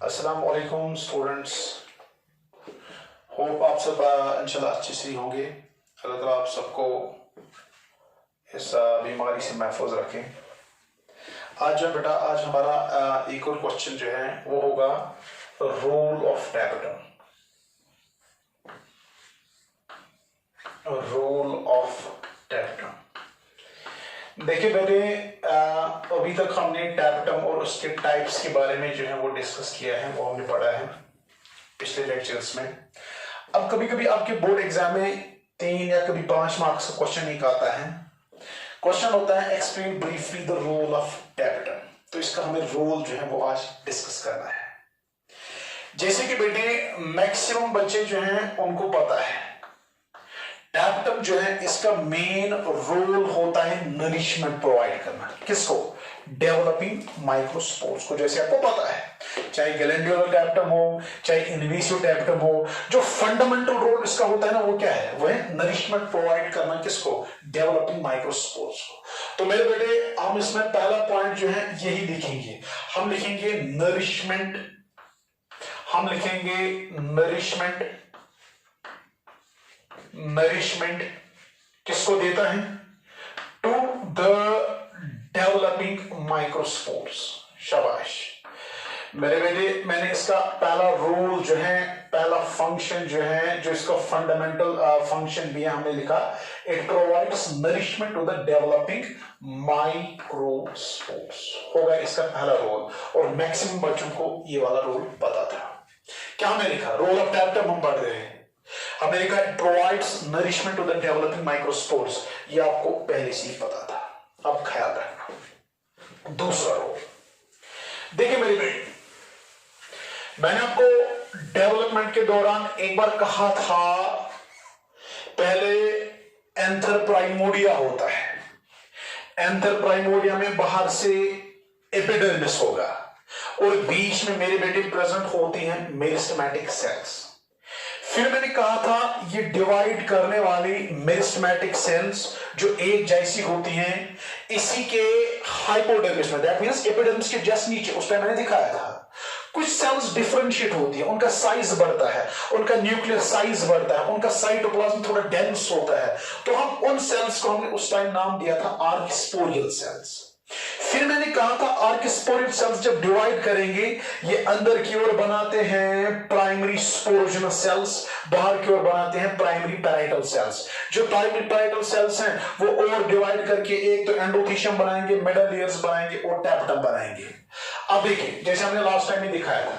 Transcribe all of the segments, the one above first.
अस्सलाम वालेकुम students. Hope आप सब इंशाल्लाह अच्छे से होंगे। अल्लाह ताला आप सबको इस बीमारी से महफूज रखें। आज हमारा एक और क्वेश्चन जो है वो होगा role of tapetum. Role of tapetum. देखिए बेटे, अभी तक हमने टैपेटम और उसके टाइप्स के बारे में जो है वो डिस्कस किया है, वो हमने पढ़ा है पिछले लेक्चर्स में। अब कभी कभी आपके बोर्ड एग्जाम में 3 या कभी 5 मार्क्स का क्वेश्चन एक आता है। क्वेश्चन होता है explain briefly the role of tapetum. तो इसका हमें रोल जो है वो आज डिस्कस करना है। जैसे कि बेटे मैक्सिमम बच्चे जो हैं उनको पता है टैपेटम जो है इसका मेन रोल होता है नरिशमेंट प्रोवाइड करना। किसको? डेवलपिंग माइक्रोस्पोर्स को। जैसे आपको पता है चाहे ग्लैंडुलर टैपेटम हो चाहे इनवेसिव टैपेटम हो, जो फंडामेंटल रोल इसका होता है ना वो क्या है? वो है नरिशमेंट प्रोवाइड करना। किसको? डेवलपिंग माइक्रोस्पोर्स को। तो मेरे बेटे हम इसमें पहला पॉइंट जो है यही लिखेंगे। हम लिखेंगे नरिशमेंट। हम लिखेंगे नरिशमेंट। नरिशमेंट किसको देता है? To the developing microspores. शाबाश मेरे बेटे, मैंने इसका पहला रोल जो है, पहला फंक्शन जो है, जो इसका फंडामेंटल फंक्शन भी है, हमने लिखा it provides nourishment to the developing microspores. होगा इसका पहला रोल। और मैक्सिमम बच्चों को ये वाला रोल पता था। क्या हमने लिखा? रोल ऑफ टैपेटम हम पढ़ रहे हैं। हमने लिखा it provides nourishment to the developing microspores. ये आपको पहले से ही पता था। अब ख्याल रखना दूसरा रोल। देखिए मेरे बेटे, मैंने आपको डेवलपमेंट के दौरान एक बार कहा था पहले एंथर प्राइमोडिया होता है। एंथर प्राइमोडिया में बाहर से एपिडर्मिस होगा और बीच में मेरे बेटे प्रेजेंट होती हैं मेरिस्टेमेटिक सेल्स। फिर मैंने कहा था ये डिवाइड करने वाली मेरिस्टेमेटिक सेल्स जो एक जैसी होती हैं इसी के हाइपोडर्मिस में, दैट मींस एपिडर्मिस के जस्ट नीचे, उस टाइम मैंने दिखाया था कुछ सेल्स डिफरेंशिएट होती है, उनका साइज बढ़ता है, उनका न्यूक्लियर साइज बढ़ता है, उनका साइटोप्लाज्म थोड़ा डेंस होता है। तो हम उन सेल्स को हमने उस टाइम नाम दिया था आर्किस्पोरियल सेल्स। फिर मैंने कहा था आर्किस्पोरियल सेल्स जब डिवाइड करेंगे ये अंदर की ओर बनाते हैं प्राइमरी स्पोरोजेनस सेल्स, बाहर की ओर बनाते हैं प्राइमरी पैराइटल सेल्स। जो प्राइमरी पैराइटल सेल्स हैं वो और डिवाइड करके एक तो एंडोथीशियम बनाएंगे, मिडल लेयर्स बनाएंगे और टैपेटम बनाएंगे। अब देखिए जैसे हमने लास्ट टाइम में दिखाया था,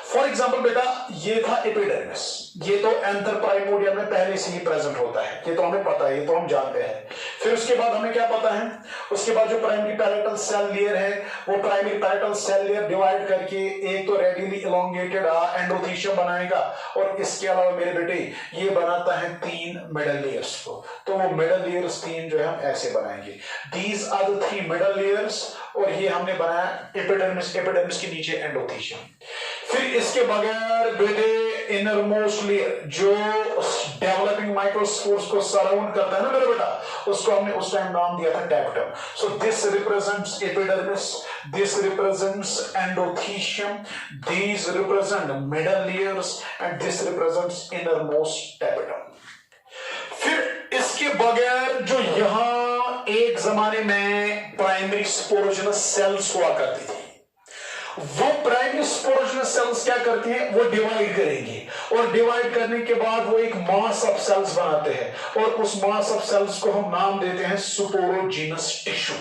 फॉर एग्जाम्पल बेटा ये था एपिडर्मिस, ये तो एंथर प्राइमोडिया में पहले से ही प्रेजेंट होता है, ये तो हमें पता है, ये तो हम जानते हैं। फिर उसके बाद हमें क्या पता है? उसके बाद जो प्राइमरी पैराइटल सेल लेयर है वो primary parietal cell layer divide करके एक तो रेडियली इलोंगेटेड एंडोथीशियम बनाएगा और इसके अलावा मेरे बेटे ये बनाता है 3 मिडल लेयर्स को। तो वो मिडल लेयर्स 3 जो है हम ऐसे बनाएंगे, these are the 3 middle layers. और ये हमने बनाया एपिडर्मिस, एपिडर्मिस के नीचे एंडोथीशियम। फिर इसके बगैर बेटे इनर मोस्ट लेयर जो डेवलपिंग माइक्रोस्पोर्स को सराउंड करता है ना मेरा बेटा, उसको हमने उस टाइम नाम दिया था tapetum. So this represents epidermis, this represents endothecium, these represent middle layers and this represents innermost tapetum. फिर इसके बगैर जो यहां एक जमाने में प्राइमरी स्पोरोजेनस सेल्स हुआ करती थी, वो प्राइमरी स्पोरोजेनस सेल्स क्या करती हैं? वो डिवाइड करेंगे और डिवाइड करने के बाद वो एक मास ऑफ सेल्स बनाते हैं और उस मास ऑफ सेल्स को हम नाम देते हैं स्पोरोजेनस टिश्यू।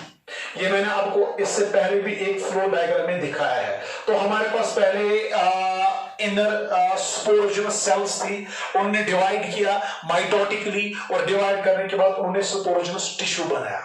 ये मैंने आपको इससे पहले भी एक फ्लो डायग्राम में दिखाया है। तो हमारे पास पहले इनर स्पोरोजेनस सेल्स थी, उन्होंने डिवाइड किया माइटोटिकली और डिवाइड करने के बाद उन्होंने स्पोरोजेनस टिश्यू बनाया।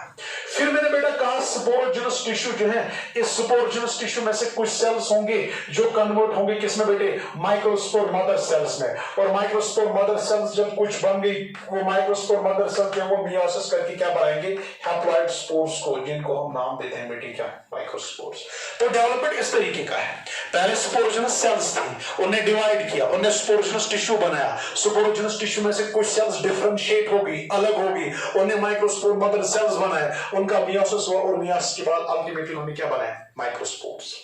फिर मैंने बेटा कहा स्पोरोजेनस टिश्यू जो है, इस स्पोरोजेनस टिश्यू में से कुछ सेल्स होंगे जो कन्वर्ट होंगे किसमें बेटे? माइक्रोस्पोर मदर सेल्स में। और माइक्रोस्पोर मदर सेल्स जब कुछ बन गई, वो माइक्रोस्पोर मदर सेल्स जो वो मियोसिस करके क्या बनाएंगे? हैप्लॉइड स्पोर्स को, जिनको हम नाम देते हैं बेटे क्या? माइक्रोस्पोर्स। तो डेवलपमेंट इस तरीके का है, पहले स्पोरोजेनस सेल्स थी, उन्हें डिवाइड किया, उन्हें स्पोरोजेनस टिश्यू बनाया, स्पोरोजेनस टिश्यू में से कुछ सेल्स डिफरेंशिएट होगी, अलग होगी, उन्हें माइक्रोस्पोर मदर सेल्स बनाए, उनका मियोसिस हुआ और मियोसिस के बाद अल्टीमेटली उन्हें क्या बनाया? माइक्रोस्पोर्स।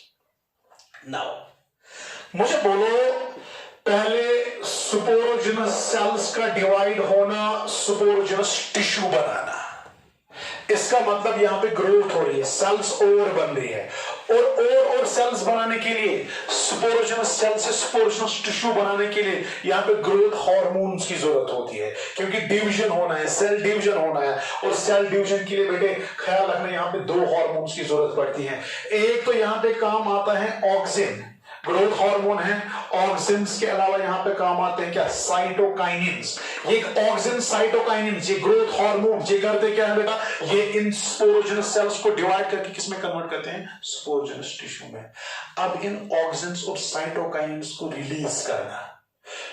नाउ मुझे बोलो, पहले सुपोरोजिनस सेल्स का डिवाइड होना, सुपोरोजिनस टिश्यू बनाना, इसका मतलब यहां पे ग्रोथ हो रही है, सेल्स और बन रही है, और सेल्स बनाने के लिए, सुपोरोजिनस सेल से सुपोरोजिनस टिश्यू बनाने के लिए यहां पे ग्रोथ हार्मोन्स की जरूरत होती है, क्योंकि डिवीजन होना है, सेल डिवीजन होना है, और सेल डिवीजन के लिए बेटे ख्याल रखना, यहां पे दो हार्मोन्स की जरूरत पड़ती है। एक तो यहां पे काम आता है ऑक्सिन, ग्रोथ हार्मोन है। ऑक्सिन्स के अलावा यहां पे काम आते हैं क्या, साइटोकाइनिन्स। ये ऑक्सिन साइटोकाइनिन्स, ये ग्रोथ हार्मोन, ये करते क्या है बेटा, ये इन स्पोरोजिनस सेल्स को डिवाइड करके किसमें कन्वर्ट करते हैं, स्पोरोजिनस टिश्यू में। अब इन ऑक्सिन्स और साइटोकाइनिन्स को रिलीज करना,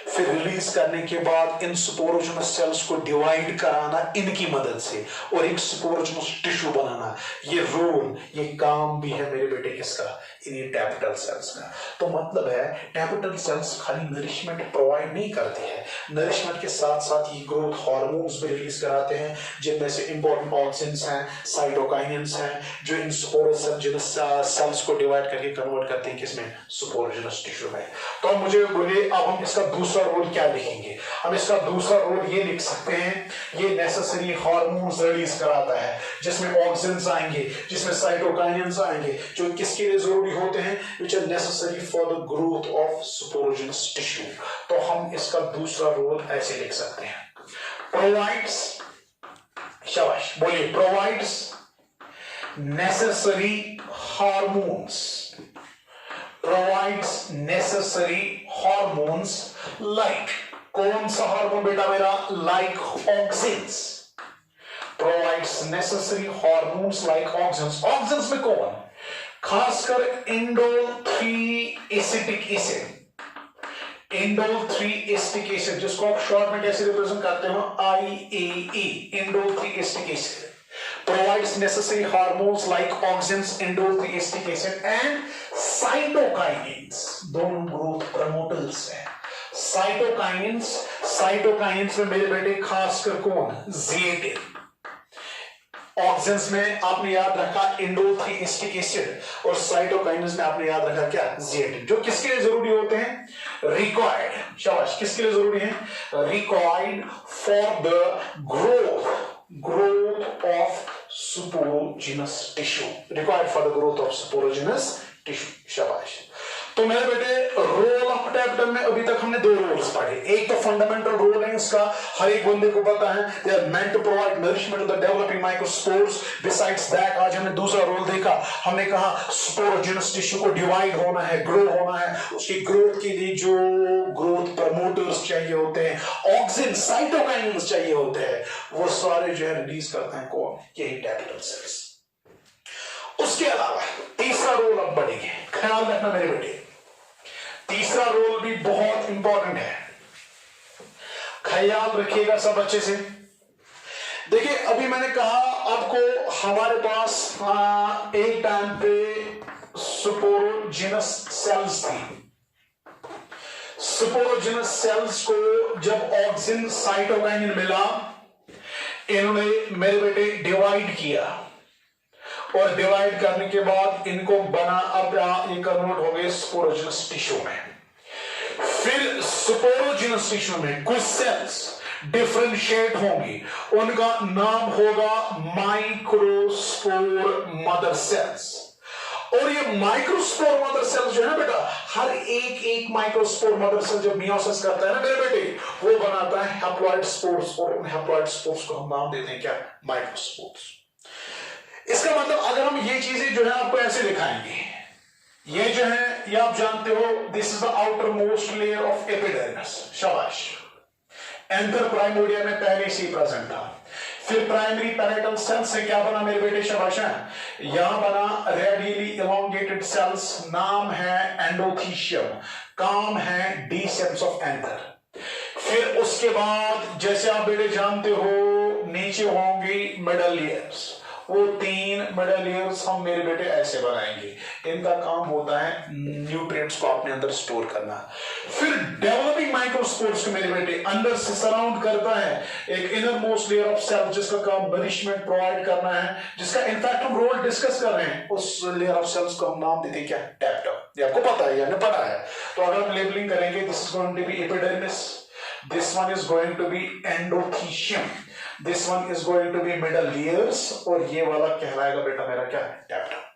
फिर रिलीज करने के बाद इन स्पोरोजिनस सेल्स को डिवाइड कराना इनकी मदद से, और एक स्पोरोजिनस टिश्यू बनाना, ये रोल, ये काम भी है मेरे बेटे किसका, इन टैपिटल सेल्स का। तो मतलब है टैपिटल सेल्स खाली नरिशमेंट प्रोवाइड नहीं करते हैं, नरिशमेंट के साथ साथ ये ग्रोथ हार्मोन्स भी रिलीज कराते हैं, जिनमें से इंपॉर्टेंट ऑक्सिन्स हैं, साइटोकाइनिन्स हैं, जो इन स्पोरोजिनस सेल्स को डिवाइड करके कन्वर्ट करते हैं किसमें, स्पोरोजिनस टिश्यू में। तो मुझे बोलिए, अब हम इसका दूसरा रोल क्या लिखेंगे, हम इसका दूसरा रोल ये लिख सकते हैं, ये नेसेसरी हार्मोन्स रिलीज कराता है, जिसमें ऑक्सिन्स आएंगे, जिसमें साइटोकाइनिन्स आएंगे, जो किसके लिए जरूरी होते हैं, which are necessary for the growth of sporogenous tissue। तो हम इसका दूसरा रोल ऐसे लिख सकते हैं, provides, शाबाश बोलिए, provides necessary hormones, provides necessary hormones like, कौन सा हार्मोन बेटा मेरा, like auxins, provides necessary hormones like auxins। auxins में कौन, खासकर indole 3 acetic acid, indole 3 acetic acid, जिसको आप शॉर्ट में कैसे रिप्रेजेंट करते हो, IAE, indole 3 acetic acid provides necessary hormones like auxins, indole 3 acetic acid and cytokinins, दोनों ग्रोथ प्रमोटर्स हैं। साइटोकाइनिन्स में मेरे बेटे खासकर कौन, जेटिन। ऑक्सिन्स में आपने याद रखा इंडोल 3 एसिटिक एसिड, और साइटोकाइनिन्स में आपने याद रखा क्या, जेटिन, जो किसके लिए जरूरी होते हैं, रिक्वायर्ड, शाबाश, किसके लिए जरूरी है, required for the growth of sporogenous tissue, required for the growth of sporogenous tissue, शाबाश। तो मेरे बेटे रोल ऑफ टैपिटल में अभी तक हमने दो रोल्स पढ़े, एक तो फंडामेंटल रोल है इसका, हर एक बंदे को पता है, they are meant to provide nourishment to the developing microspores. Besides that आज हमने दूसरा रोल देखा, हमने कहा स्पोरोजिनस टिश्यू को डिवाइड होना है, ग्रो होना है, उसकी ग्रोथ के लिए जो ग्रोथ प्रमोटर्स चाहिए होते हैं, ऑक्सिन, साइटोकाइनिन्स चाहिए होते हैं, वो सारे जो है रिलीज करते हैं कौन, यही टैपिटल सेल्स। उसके अलावा तीसरा रोल अब बढ़ेंगे, ख्याल रखना मेरे बेटे, तीसरा रोल भी बहुत इंपॉर्टेंट है, ख्याल रखिएगा सब अच्छे से। देखिए अभी मैंने कहा आपको, हमारे पास एक टाइम पे सुपोरोजिनस सेल्स थी, सुपोरोजिनस सेल्स को जब ऑक्सिन साइटोकाइनिन मिला, इन्होंने मेरे बेटे डिवाइड किया, और डिवाइड करने के बाद इनको बना, अब ये कन्वर्ट हो गए स्पोरोजिनस टिश्यू में। फिर स्पोरोजिनस टिश्यू में कुछ सेल्स डिफरेंशिएट होंगी, उनका नाम होगा माइक्रोस्पोर मदर सेल्स। और ये माइक्रोस्पोर मदर सेल्स जो है बेटा, हर एक माइक्रोस्पोर मदर सेल जब मियोसिस करता है ना मेरे बेटे, वो बनाता है हैप्लॉइड स्पोर्स, और उन हैप्लॉइड स्पोर्स को हम नाम देते हैं क्या, माइक्रोस्पोर्स। इसका मतलब अगर हम ये चीजें जो है आपको ऐसे दिखाएंगे, ये जो है ये आप जानते हो, this is the outer most layer of epidermis, शाबाश। एंथर प्राइमोर्डिया में पहले से ही प्रेजेंट था। फिर प्राइमरी पैरेटल सेल से क्या बना मेरे बेटे, शाबाश, यहां बना रेडियली इलोंगेटेड सेल्स, नाम है एंडोथीशियम, काम है डीसेंस ऑफ एंथर। फिर उसके बाद जैसे आप बेटे जानते हो, नीचे होंगी मिडल लेयर्स, वो 3 मिडल ईयर्स हम मेरे बेटे ऐसे बनाएंगे। इनका काम होता है न्यूट्रिएंट्स को अपने अंदर स्टोर करना। फिर डेवलपिंग माइक्रोस्पोर्स को मेरे बेटे अंदर से सराउंड करता है एक innermost layer of cell जिसका काम नरिशमेंट प्रोवाइड करना है, जिसका इनफैक्ट हम रोल डिस्कस कर रहे हैं। उस लेयर ऑफ सेल्स को हम नाम देते हैं क्या? टैप्टम। ये आपको पता है या नहीं पता है? तो अगर हम लेबलिंग करेंगे, this is going to be epidermis, this one is going to be endothecium, this one is going to be middle years, और ये वाला कहलाएगा बेटा मेरा क्या? टैप्टम।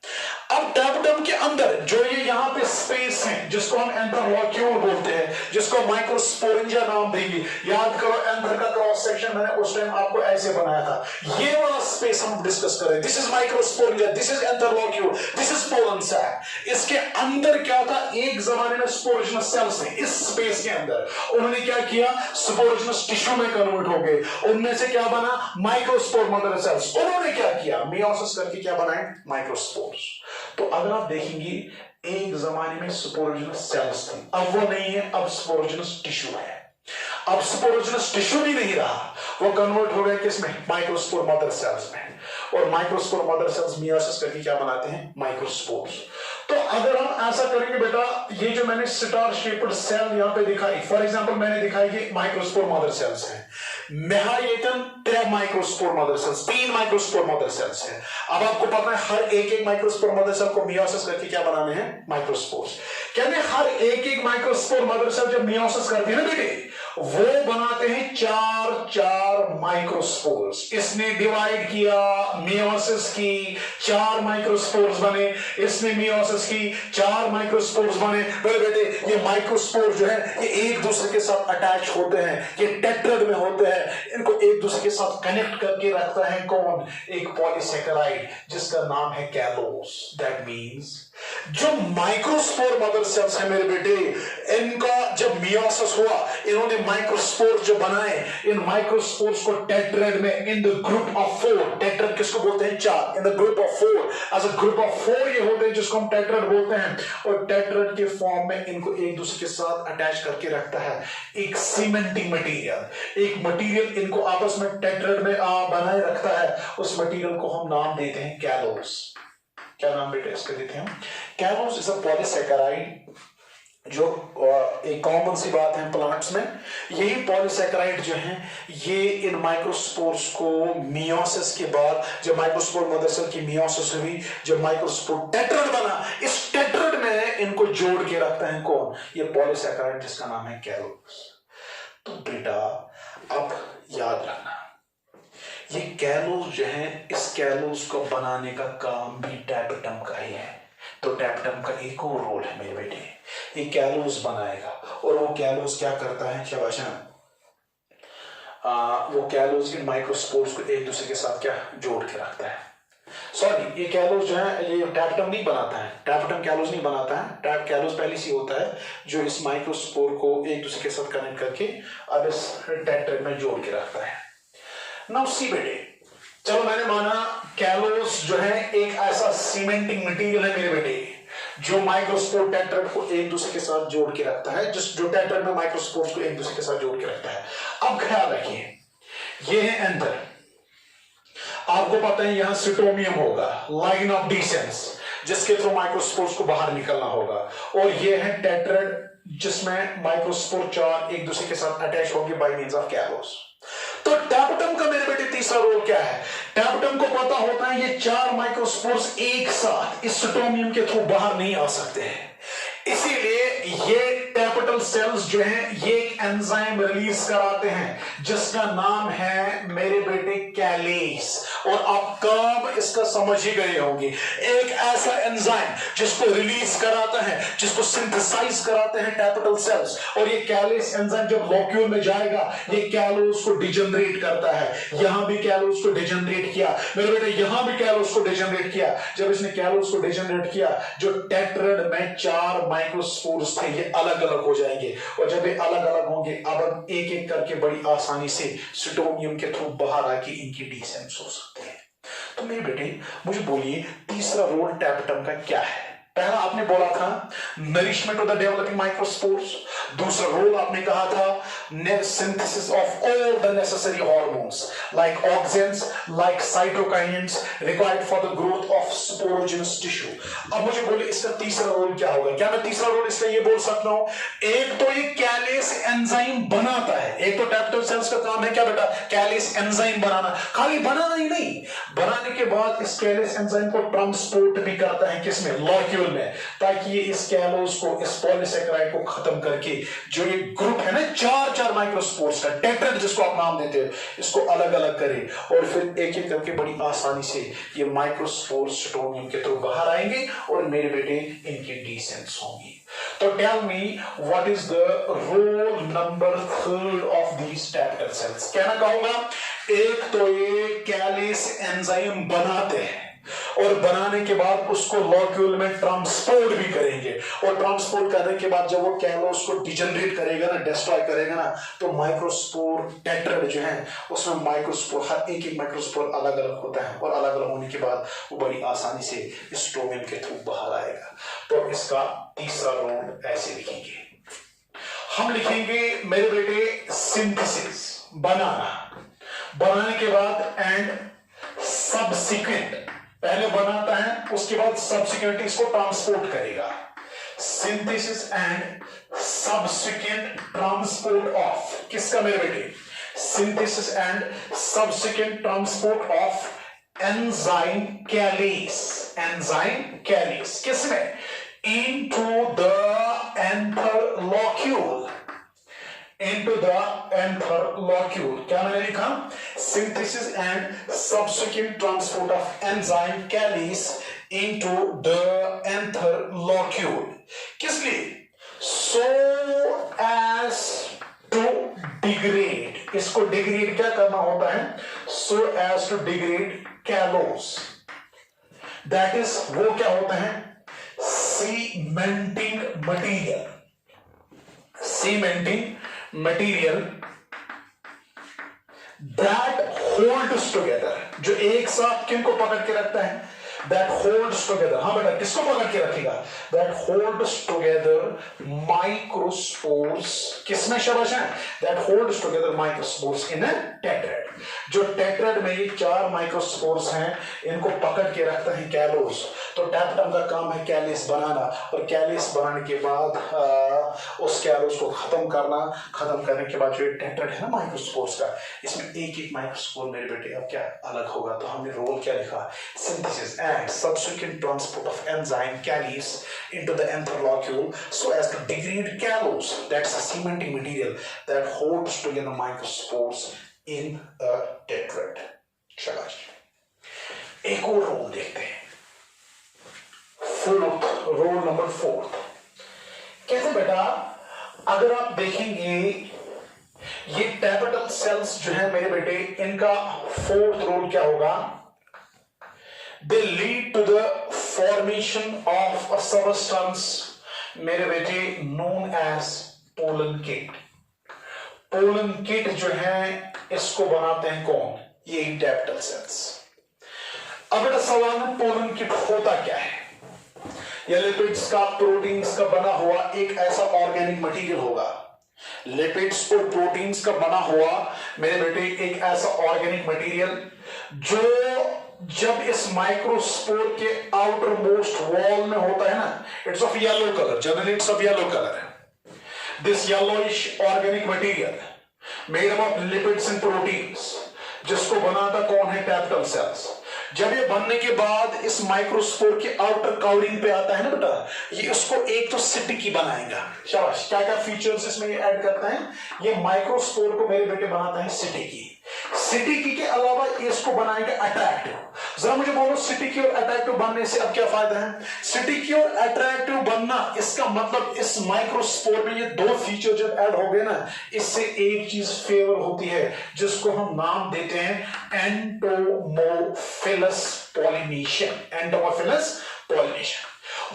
अब टैप्टम के अंदर जो ये यहाँ पे स्पेस है जिसको हम एंथरलॉक्यूल बोलते हैं, जिसको माइक्रोस्पोरेंजिया नाम देंगे। याद करो एंथर का क्रॉस सेक्शन मैंने उस टाइम आपको ऐसे बनाया था। ये वाला स्पेस हम डिस्कस करें। This is microsporangia, this is anther locule, this is pollen sac. इसके अंदर क्या था? एक जमाने में स्पोरोजिनस सेल्स थे। इस स्पेस के अंदर उन्होंने क्या किया? स्पोरोजिनस टिश्यू में कन्वर्ट हो गए। उनमें से क्या बना? Microspore mother cells. उन्होंने क्या किया? मियोसिस करके क्या बनाए? माइक्रोस्पोर्स। तो अगर आप देखेंगे एक जमाने में स्पोरोजिनस सेल्स थे, अब वो नहीं है, अब स्पोरोजिनस टिश्यू है। अब स्पोरोजिनस टिश्यू भी नहीं रहा, वो कन्वर्ट हो गए किसमें? माइक्रोस्पोर मदर सेल्स में। और माइक्रोस्पोर मदर सेल्स मियोसिस करके क्या बनाते हैं? माइक्रोस्पोर्स। तो अगर हम ऐसा करेंगे बेटा, ये जो मैंने स्टार शेप्ड सेल यहां पे दिखाई, फॉर एग्जांपल मैंने दिखाई कि माइक्रोस्पोर मदर सेल्स हैं। मेहायतन 3 microspore mother cells, 3 microspore mother cells हैं। अब आपको पता है हर एक माइक्रोस्पोर मदर सेल को मियोसिस करके क्या बनाने हैं? माइक्रोस्पोर्स। कहते हैं हर एक माइक्रोस्पोर मदर सेल जब मियोसिस करती है ना बेटे, वो बनाते हैं 4 माइक्रोस्पोर्स। इसने डिवाइड किया, मियोसिस की, 4 माइक्रोस्पोर्स बने। इसने मियोसिस की, 4 माइक्रोस्पोर्स बने। मेरे बेटे ये माइक्रोस्पोर जो है ये एक दूसरे के साथ अटैच होते हैं, ये टेट्राड में होते हैं। इनको एक दूसरे के साथ कनेक्ट करके रखता है कौन? एक पॉलीसेकेराइड जिसका नाम है कैलोस। दैट मींस जो माइक्रोस्पोर मदर सेल्स है मेरे बेटे, इनका जब मियोसिस हुआ, इन्होंने माइक्रोस्पोर जो बनाए, इन माइक्रोस्पोर्स को टेट्राड में in the group of 4, tetrad किसको बोलते हैं? 4, in the group of 4, as a group of 4 ये होते हैं जिसको हम टेट्राड बोलते हैं। और टेट्राड के फॉर्म में इनको एक दूसरे के साथ अटैच करके रखता है एक सीमेंटिंग मटेरियल। एक मटेरियल इनको आपस में टेट्राड में बनाए रखता है। उस मटेरियल को हम नाम देते हैं कैलोस। क्या नाम बेटे इसके देते हैं? कैलोस इज अ पॉलीसेकेराइड, जो एक कॉमन सी बात है प्लांट्स में। यही पॉलीसेकेराइड जो है ये इन माइक्रोस्पोर्स को मियोसिस के बाद, जब माइक्रोस्पोर मदर सेल की मियोसिस हुई, जब माइक्रोस्पोर टेट्राड बना, इस टेट्राड में इनको जोड़ के रखता है कौन? ये पॉलीसेकेराइड जिसका नाम है कैलोस। तो बेटा अब याद रखना, ये कैलोस जो है, इस कैलोस को बनाने का काम भी टैपेटम का ही है। तो टैपेटम का एक और रोल है मेरे बेटे, ये कैलोस बनाएगा। और वो कैलोस क्या करता है? शाबाश, वो कैलोस इन माइक्रोस्पोर्स को एक दूसरे के साथ क्या जोड़ के रखता है। सॉरी, ये कैलोस जो है ये टैपेटम नहीं बनाता है, टैपेटम कैलोस नहीं बनाता है। कैलोस पहले से होता है जो इस माइक्रोस्पोर को एक दूसरे के साथ कनेक्ट करके अब इस टेट्राड में जोड़ के रखता है। नाउ सी बेटे, चलो मैंने माना कैलोस जो है एक ऐसा सीमेंटिंग मटेरियल है मेरे बेटे जो माइक्रोस्पोर टेट्राड को एक दूसरे के साथ जोड़ के रखता है, जो टेट्राड में माइक्रोस्पोर्स को एक दूसरे के साथ जोड़ के रखता है। अब ख्याल रखिए, ये है एंथर, आपको पता है यहां सिटोमियम होगा, लाइन ऑफ डिसेंस, जिसके थ्रू माइक्रोस्पोर्स को बाहर निकलना होगा। और ये है टेट्राड जिसमें माइक्रोस्पोर 4 एक दूसरे के साथ अटैच होंगे बाय मींस ऑफ कैलोस। तो टैपेटम का मेरे बेटे तीसरा रोल क्या है? टैपेटम को पता होता है ये 4 माइक्रोस्पोर्स एक साथ इस सिटोमियम के थ्रू बाहर नहीं आ सकते हैं, इसीलिए ये टैपेटल सेल्स जो हैं ये एक एंजाइम रिलीज कराते हैं जिसका नाम है मेरे बेटे कैलेस। और आप काम इसका समझ ही गए होंगे, एक ऐसा एंजाइम जिसको रिलीज कराता है, जिसको सिंथेसाइज कराते हैं टैपेटल सेल्स। और ये कैलेस एंजाइम जब लॉक्यूल में जाएगा ये कैलोस को डिजनरेट करता है। यहां भी कैलोस को डिजनरेट किया मेरे बेटे, यहां भी कैलोस को डिजनरेट किया। जब इसने कैलोस को डिजनरेट किया, जो टेट्राड में 4 माइक्रोस्पोर्स थे ये अलग अलग हो जाएंगे। और जब ये अलग अलग होंगे, अब हम एक एक करके बड़ी आसानी से सिटोमियम के थ्रू बाहर आके इनकी डिसेंस हो सकते हैं। तो मेरे बेटे मुझे बोलिए तीसरा रोल टैपेटम का क्या है? पहला आपने बोला था nourishment of the developing microspores, दूसरा रोल आपने कहा था synthesis of all the necessary hormones like auxins, like cytokinins required for the growth of sporogenous tissue. अब मुझे बोले इसका तीसरा रोल क्या होगा? क्या मैं तीसरा रोल इसका ये बोल सकता हूं, एक तो ये कैलेस एंजाइम बनाता है, एक तो टैप्टल सेल्स का काम है क्या बेटा, कैलेस एंजाइम बनाना, खाली बनाना ही नहीं, बनाने के बाद इस कैलेस एंजाइम को ट्रांसपोर्ट भी करता है किसमें, लॉक्यूल में, ताकि ये इस कैलोस को, इस पॉलीसेकेराइड को खत्म करके जो ये ग्रुप है ना चार माइक्रोस्पोर्स का, टेट्राड जिसको आप नाम देते हो, इसको अलग अलग करे और फिर एक एक करके बड़ी आसानी से ये माइक्रोस्पोर्स सिटोनियम के थ्रू बाहर आएंगे और मेरे बेटे इनकी डिसेंस होंगी। तो tell me what is the role number 3 of these tapetal cells? कहना कहूंगा एक तो ये कैलेस एंजाइम बनाते हैं और बनाने के बाद उसको लॉक्यूल में ट्रांसपोर्ट भी करेंगे और ट्रांसपोर्ट करने के बाद जब वो कैलोस को डिजनरेट करेगा ना, डिस्ट्रॉय करेगा ना, तो माइक्रोस्पोर टेट्राड जो है उसमें माइक्रोस्पोर, हर एक एक माइक्रोस्पोर अलग अलग होता है और अलग अलग होने के बाद वो बड़ी आसानी से स्टोमियम के थ्रू बाहर आएगा। तो इसका तीसरा रोल ऐसे लिखेंगे, हम लिखेंगे मेरे बेटे सिंथेसिस, बनाने के बाद एंड सबसिक्वेंट, पहले बनाता है उसके बाद सब्सिक्वेंट इसको ट्रांसपोर्ट करेगा, synthesis and subsequent transport of किसका मेरे बेटे, synthesis and subsequent transport of enzyme callase किसमें, इनटू द एंथरलॉक्यूल, क्या मैंने लिखा, synthesis and subsequent transport of enzyme catalase into the anther-locule, किस लिए, so as to degrade, इसको डिग्रेड क्या करना होता है, so as to degrade callose, that is वो क्या होता है, cementing material that holds together, जो एक साथ किनको पकड़ के रखता है, that holds together, हाँ बेटा किसको पकड़ के रखेगा, that holds together microspores, किसमें शाबाश है, that holds together microspores in a tetrad, जो टेट्राड में ये 4 माइक्रोस्पोर्स हैं इनको पकड़ के रखता है कैलोस। तो टैप्टम का काम है कैलेस बनाना और कैलेस बनाने के बाद उस कैलोस को खत्म करने के बाद जो टेट्राड है ना माइक्रोस्पोर्स का, इसमें एक एक माइक्रोस्पोर मेरे बेटे अब क्या अलग होगा, तो हमने रोल क्या लिखा, synthesis and subsequent transport of enzyme callase into the anther locule so as to degrade callose, that's a cementing material that holds together microspores in a tetrad. शाबाश, एक और रोल देखते हैं, रोल नंबर 4 कैसे बेटा, अगर आप देखेंगे ये टैपेटल सेल्स जो है मेरे बेटे, इनका 4th रोल क्या होगा, they lead to the formation of a substance मेरे बेटे known as pollen kit. Pollen kit जो है इसको बनाते हैं कौन, ये टैपेटल सेल्स। अब बेटा सवाल है पोलन किट होता क्या है, या लिपिड्स का प्रोटीन्स का बना हुआ एक ऐसा ऑर्गेनिक मटेरियल होगा, लिपिड्स और प्रोटीन्स का बना हुआ मेरे बेटे एक ऐसा ऑर्गेनिक मटेरियल जो जब इस माइक्रोस्पोर के आउटर मोस्ट वॉल में होता है ना, it's of yellow colour, generally it's of yellow colour. This yellowish organic material made up of lipids and proteins, जिसको बनाता कौन है, टैप्टल सेल्स। जब ये बनने के बाद इस माइक्रोस्पोर के आउटर कवरिंग पे आता है ना बेटा, ये इसको एक तो सिटिकी बनाएगा। शाबाश, क्या क्या फीचर्स इसमें ये ऐड करता है, ये माइक्रोस्पोर को मेरे बेटे बनाता है सिटिकी। सिटिकी के अलावा इसको बनाएंगे अट्रैक्टिव। जरा मुझे बोलो, सिटिकी और अट्रैक्टिव बनने से अब क्या फायदा है, सिटिकी और अट्रैक्टिव बनना, इसका मतलब इस माइक्रोस्पोर में ये 2 फीचर जब ऐड हो गए ना, इससे एक चीज फेवर होती है जिसको हम नाम देते हैं एंटोमोफिलस पॉलिनेशन। एंटोमोफिलस पॉलिनेशन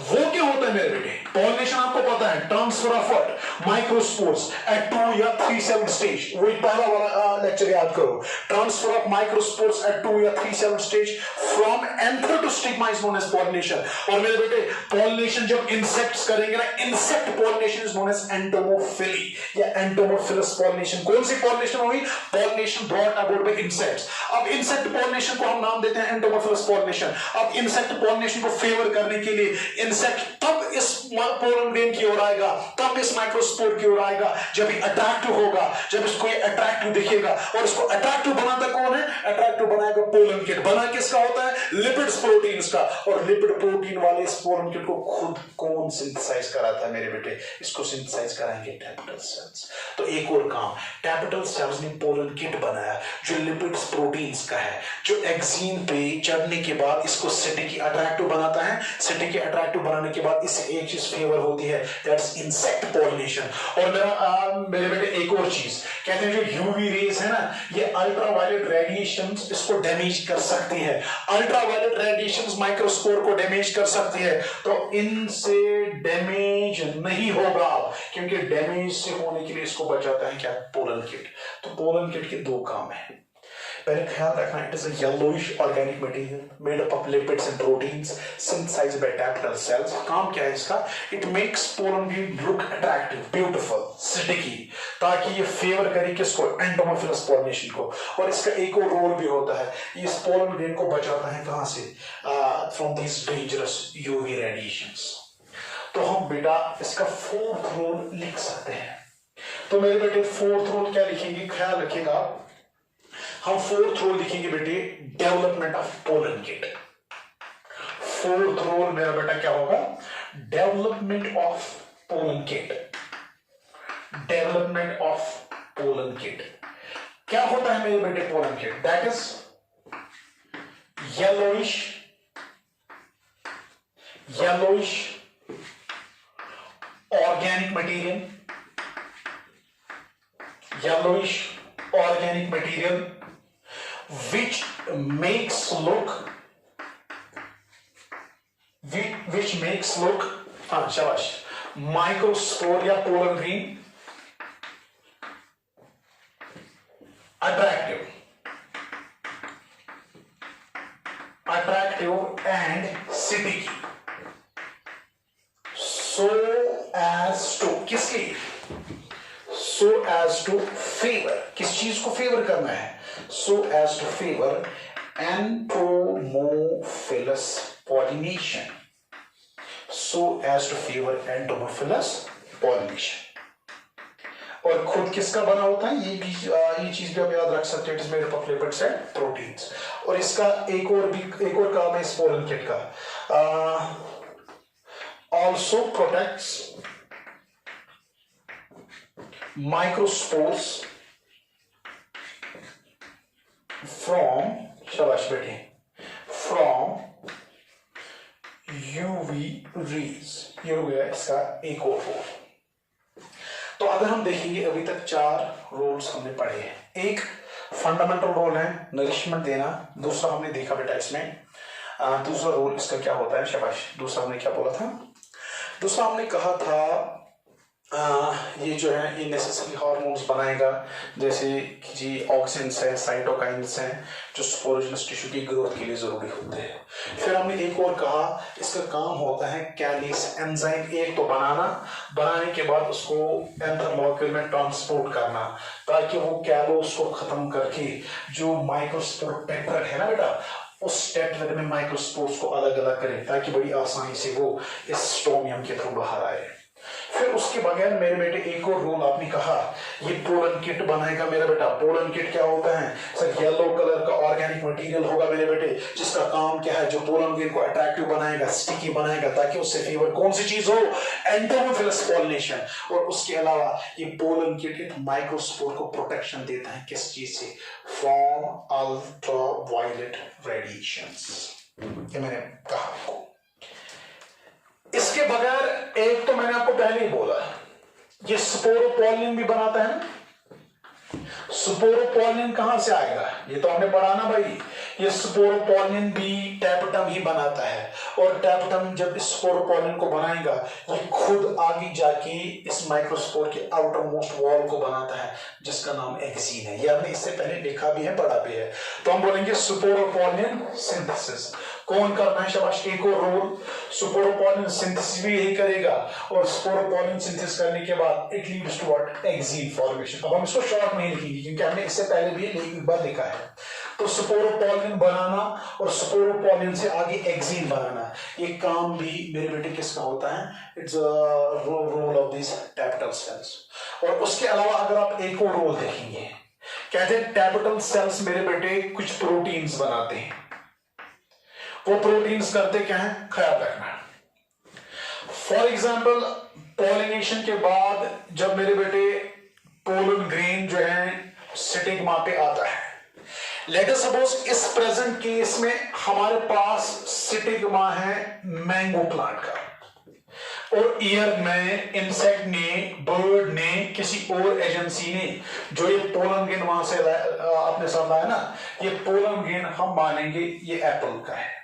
वो क्या होता है मेरे बेटे, पॉलिनेशन आपको पता है, transfer of what microspores at 2 या 3 सेल स्टेज, वही पहला वाला लेक्चर याद करो, ट्रांसफर ऑफ माइक्रोस्पोर्स एट 2 या 3 cell stage from anther to stigma is known as pollination. और मेरे बेटे पॉलिनेशन जब इंसेक्ट्स करेंगे ना, insect pollination is known as entomophily या एंटोमोफिलस पॉलिनेशन। कौन सी पॉलिनेशन होगी? Pollination brought about by insects. अब इंसेक्ट पॉलिनेशन को हम नाम देते हैं एंटोमोफिलस पॉलिनेशन। अब इंसेक्ट पॉलिनेशन को फेवर करने के लिए इंसेक्ट तब इस पोलन ग्रेन की ओर आएगा, तब इस माइक्रोस्पोर की ओर आएगा जब ये अट्रैक्टिव होगा, जब इसको ये अट्रैक्टिव दिखेगा। और इसको अट्रैक्टिव बनाता कौन है? अट्रैक्टिव बनाएगा पोलन किट। बना किसका होता है? लिपिड्स प्रोटीन्स का। और लिपिड प्रोटीन वाले इस पोलन किट को खुद कौन सिंथेसाइज कराता है मेरे बेटे? इसको सिंथेसाइज कराएंगे टैपेटल सेल्स। तो एक और काम, टैपेटल सेल्स ने पोलन किट बनाया जो लिपिड्स प्रोटीन्स का है, जो एक्सीन पे चढ़ने के बाद इसको स्टिकी अट्रैक्टिव बनाता है। स्टिकी अट्रैक्टिव बनाने के बाद इससे एक चीज फेवर होती है, दैट्स इंसेक्ट पॉलिनेशन। और मेरे बेटे एक और चीज कहते हैं, जो यूवी रेज है ना, ये अल्ट्रावायलेट रेडिएशंस इसको डैमेज कर सकती है। अल्ट्रावायलेट रेडिएशंस माइक्रोस्पोर को डैमेज कर सकती है। तो इनसे डैमेज नहीं होगा, क्योंकि डैमेज से होने के लिए इसको बचाता है क्या? Pollen kit. तो पोलन किट के दो काम है। पहले ख्याल रखना, it is a yellowish organic material made up of lipids and proteins synthesized by tapetal cells. काम क्या है इसका? It makes pollen grain look attractive, beautiful, sticky, ताकि ये फेवर करे किसको? एंटोमोफिलस पॉलिनेशन को। और इसका एक और रोल भी होता है, ये इस पोलन ग्रेन को बचाता है कहां से? From these dangerous UV radiations. तो हम बेटा इसका फोर्थ रोल लिख सकते हैं। तो मेरे बेटे फोर्थ रोल क्या लिखेंगे? ख्याल रखिएगा, हम फोर्थ रोल लिखेंगे बेटे development of pollen kit. Fourth role मेरा बेटा क्या होगा? Development of pollen kit. Development of pollen kit क्या होता है मेरे बेटे? Pollen kit that is yellowish organic material, yellowish organic material which makes look शाबाश माइक्रोस्पोर या pollen green attractive and sticky so as to favor, किस चीज को फेवर करना है? so as to favor entomophilus pollination, so as to favor entomophilus pollination। और खुद किसका बना होता है? ये चीज भी आप याद रख सकते हो, it is made up of lipids and proteins. और इसका एक और काम है इस पोलन किट का, also protects microspores from शाबाश बेटे from UV rays। ये हो गया इसका एक और रोल। तो अगर हम देखेंगे अभी तक 4 रोल्स हमने पढ़े हैं। एक फंडामेंटल रोल है नरिशमेंट देना, दूसरा हमने देखा बेटा इसमें, दूसरा रोल इसका क्या होता है? शाबाश, दूसरा हमने क्या बोला था? दूसरा हमने कहा था ये जो है ये नेसेसरी हार्मोन्स बनाएगा, जैसे कि जी ऑक्सिन्स है, साइटोकाइन्स हैं, जो स्पोरोजेनस टिश्यू की ग्रोथ के लिए जरूरी होते हैं। फिर हमने एक और कहा इसका काम होता है कैलीस एंजाइम, एक तो बनाने के बाद उसको एंथर मॉलिक्यूल में ट्रांसपोर्ट करना, ताकि वो कैलोस को खत्म करके जो माइक्रोस्पोर टेट्राड है ना बेटा, उस टेट्राड में माइक्रोस्पोर्स को अलग अलग करें, ताकि बड़ी आसानी से वो इस स्टोमियम के थ्रू बाहर आए। फिर उसके बगैर मेरे बेटे एक और रोल आपने कहा, ये पोलन किट बनाएगा मेरा बेटा। पोलन किट क्या होता है सर? येलो कलर का ऑर्गेनिक मटेरियल होगा मेरे बेटे, जिसका काम क्या है? जो पोलन ग्रेन को अट्रैक्टिव बनाएगा, स्टिकी बनाएगा, ताकि उससे फेवर कौन सी चीज हो? Entomophilous pollination. और उसके अलावा ये पोलन किट एक माइक्रोस्पोर को प्रोटेक्शन देता है, किस चीज से? From ultraviolet radiations. ये मैंने कहा आपको। इसके बगैर एक तो मैंने आपको पहले ही बोला, ये स्पोरोपोलिन भी बनाता है ना। स्पोरोपोलिन कहां से आएगा? ये तो हमने पढ़ा ना भाई, ये स्पोरोपोलिन भी टैपेटम ही बनाता है, और टैपेटम जब इस स्पोरोपोलिन को बनाएगा ये खुद आगे जाके इस माइक्रोस्पोर के आउटर मोस्ट वॉल को बनाता है जिसका नाम एक्सीन है। ये हमने इससे पहले लिखा भी है, पढ़ा भी है। तो हम बोलेंगे स्पोरोपोलिन सिंथेसिस कौन करना है, शाबाश, एक और रोल स्पोरोपोलिन सिंथेसिस भी यही करेगा, और स्पोरोपोलिन सिंथेसिस करने के बाद it leads to what, exine formation. अब हम इसको शॉर्ट में लिखेंगे क्योंकि हमने इससे पहले भी एक बार लिखा है। तो स्पोरोपोलिन बनाना और स्पोरोपोलिन से आगे एक्सीन बनाना, ये काम भी मेरे बेटे किसका होता है, it's role of this tapetal cells. और उसके अलावा अगर आप एक और रोल देखेंगे, कहते हैं टैपेटल सेल्स मेरे बेटे कुछ प्रोटीन्स बनाते हैं। वो प्रोटीन्स करते क्या है, ख्याल रखना। फॉर एग्जाम्पल पॉलिनेशन के बाद जब मेरे बेटे पोलन ग्रेन जो है स्टिग्मा पे आता है, लेट अस सपोज इस प्रेजेंट केस में हमारे पास स्टिग्मा है मैंगो प्लांट का, और ईयर में इंसेक्ट ने, बर्ड ने, किसी और एजेंसी ने जो ये पोलन ग्रेन वहां से अपने साथ लाया ना, ये पोलन ग्रेन हम मानेंगे ये एप्पल का है।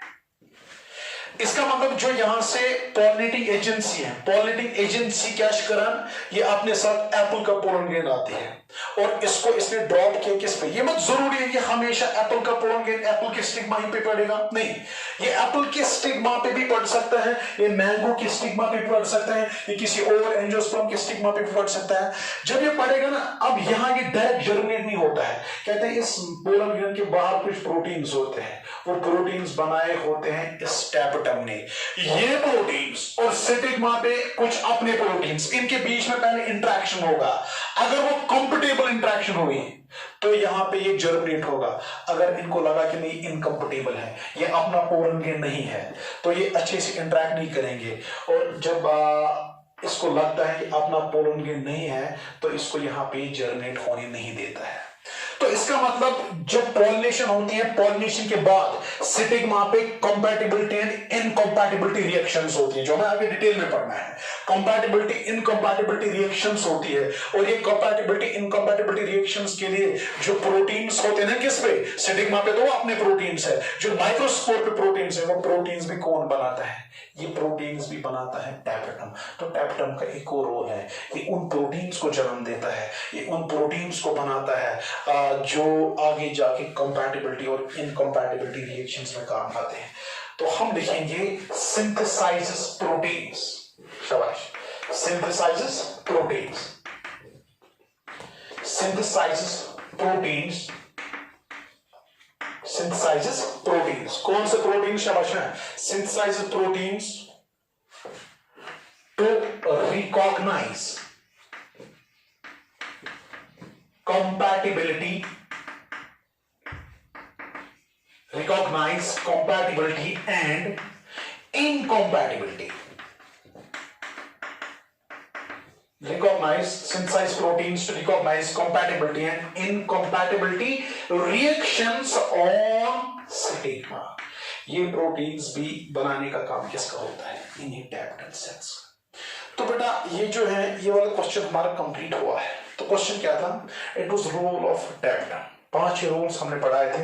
इसका मतलब जो यहां से पॉलिनेटिंग एजेंसी है, पॉलिनेटिंग एजेंसी क्या करन, ये अपने साथ एप्पल का पोलन ग्रेन आती है, और इसको इसने ड्रॉप किया किस पे। ये मत जरूरी है कि हमेशा एप्पल का पोलन ग्रेन एप्पल के स्टिग्मा ही पे पड़ेगा, नहीं, ये एप्पल के स्टिग्मा पे भी पड़ सकता है, ये मैंगो के स्टिग्मा पे भी पड़ सकता है, ये किसी और एंजियोस्पर्म के स्टिग्मा पे भी पड़ सकता है। जब ये पड़ेगा ना, अब यहां ये डायरेक्ट जर्मिनेट नहीं होता है, कहते हैं इस पोलन ग्रेन के बाहर कुछ प्रोटीन्स होते हैं, वो प्रोटीन्स बनाए होते हैं इस टैपेटम ने। ये प्रोटीन्स और स्टिग्मा पे कुछ अपने प्रोटीन्स, इनके बीच में पहले इंटरेक्शन होगा। अगर वो कंफर्टेबल इंटरेक्शन हुई तो यहां पे ये जर्मिनेट होगा। अगर इनको लगा कि नहीं इनकंफर्टेबल है, ये अपना पोलन ग्रेन नहीं है, तो ये अच्छे से इंटरेक्ट नहीं करेंगे, और जब इसको लगता है कि अपना पोलन ग्रेन नहीं है तो इसको यहां पे जर्मिनेट होने नहीं देता है। तो इसका मतलब जब पॉलिनेशन होती है, पॉलिनेशन के बाद स्टिग्मा पे कंपैटिबिलिटी एंड इनकंपैटिबिलिटी रिएक्शंस होती है, जो हमें आगे डिटेल में पढ़ना है। कंपैटिबिलिटी इनकंपैटिबिलिटी रिएक्शंस होती है, और ये कंपैटिबिलिटी इनकंपैटिबिलिटी रिएक्शंस के लिए जो प्रोटीन्स होते हैं ना, किस पे, स्टिग्मा पे, तो वो अपने प्रोटीन्स है। जो माइक्रोस्पोर पे प्रोटीन्स है, वो प्रोटीन्स भी कौन बनाता है, ये प्रोटीन्स भी बनाता है टैपेटम। तो टैपेटम का एक और रोल है, ये उन प्रोटीन्स को जन्म देता है, ये उन प्रोटीन्स को बनाता है जो आगे जाके कंपैटिबिलिटी और इनकंपैटिबिलिटी रिएक्शंस में काम आते हैं। तो हम लिखेंगे सिंथेसाइजेस प्रोटीन्स, शाबाश, synthesises proteins, synthesises proteins, synthesises proteins. कौन से प्रोटीन, शाबाश है, synthesises proteins to recognise compatibility, recognize compatibility and incompatibility. Recognize, synthesize proteins to recognize compatibility and incompatibility reactions on stigma. ये प्रोटीन्स भी बनाने का काम किसका होता है, इन्हीं टैपेटल सेल्स का। तो बेटा ये जो है, ये वाला क्वेश्चन हमारा कंप्लीट हुआ है। तो क्वेश्चन क्या था, it was role of tapetum. 5 roles हमने पढ़ाए थे।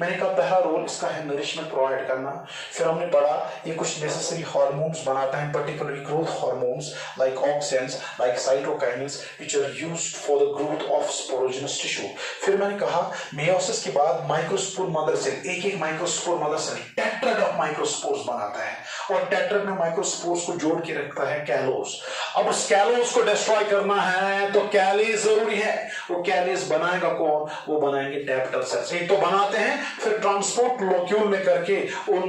मैंने कहा पहला रोल इसका है नरिशमेंट प्रोवाइड करना। फिर हमने पढ़ा ये कुछ नेसेसरी हार्मोन्स बनाता है, particularly growth hormones like auxins, like cytokinins which are used for the growth of sporogenous tissue. फिर मैंने कहा मेयोसिस के बाद माइक्रोस्पोर मदर सेल, एक microspore mother cell tetrad of microspores बनाता है, और टेट्राड में माइक्रोस्पोर्स को जोड़ के रखता है कैलोस। अब उस कैलोस को डिस्ट्रॉय करना है तो कैलेस जरूरी है। वो कैलेस बनाएगा कौन, वो बनाएंगे टैपेटल सेल्स। एक तो बनाते हैं, फिर ट्रांसपोर्ट लोक्यूल में करके उन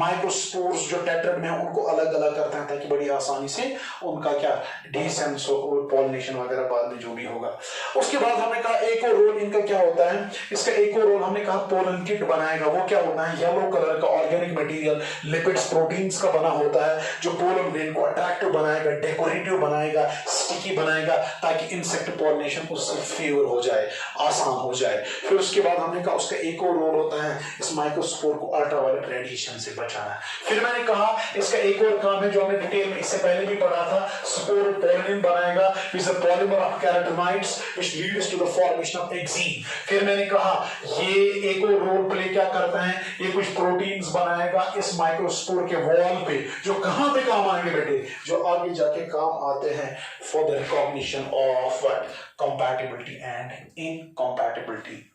माइक्रोस्पोर्स जो टेट्राड में है उनको अलग अलग करते हैं ताकि बड़ी आसानी से उनका क्या डिसेंस और पॉलिनेशन वगैरह बाद में जो भी होगा। उसके बाद हमने कहा एक और रोल इनका क्या होता है, इसका एक और रोल हमने कहा पोलन किट बनाएगा। वो क्या होता है, येलो कलर का ऑर्गेनिक मटेरियल लिपिड्स प्रोटीन्स का बना होता है जो पोलन ग्रेन को अट्रैक्टिव बनाएगा, डेकोरेटिव बनाएगा, स्टिकी बनाएगा ताकि इंसेक्ट पॉलिनेशन उससे फेवर हो जाए, आसान हो जाए। फिर उसके बाद हमने कहा उसका एक और रोल होता है इस माइक्रोस्पोर को अल्ट्रावायलेट रेडिएशन से बचाना। फिर मैंने कहा इसका एक और काम है जो हमने डिटेल में इससे पहले भी पढ़ा था, स्पोर पोलिन बनाएगा, is a polymer of carotenoids which leads to the formation of exine. फिर मैंने कहा ये एक और रोल प्ले क्या करता है, ये कुछ प्रोटीन्स बनाएगा इस माइक्रोस्पोर के वॉल पे, जो कहां पे काम आएंगे बेटे, जो आगे जाके काम आते हैं for the recognition of what, compatibility and incompatibility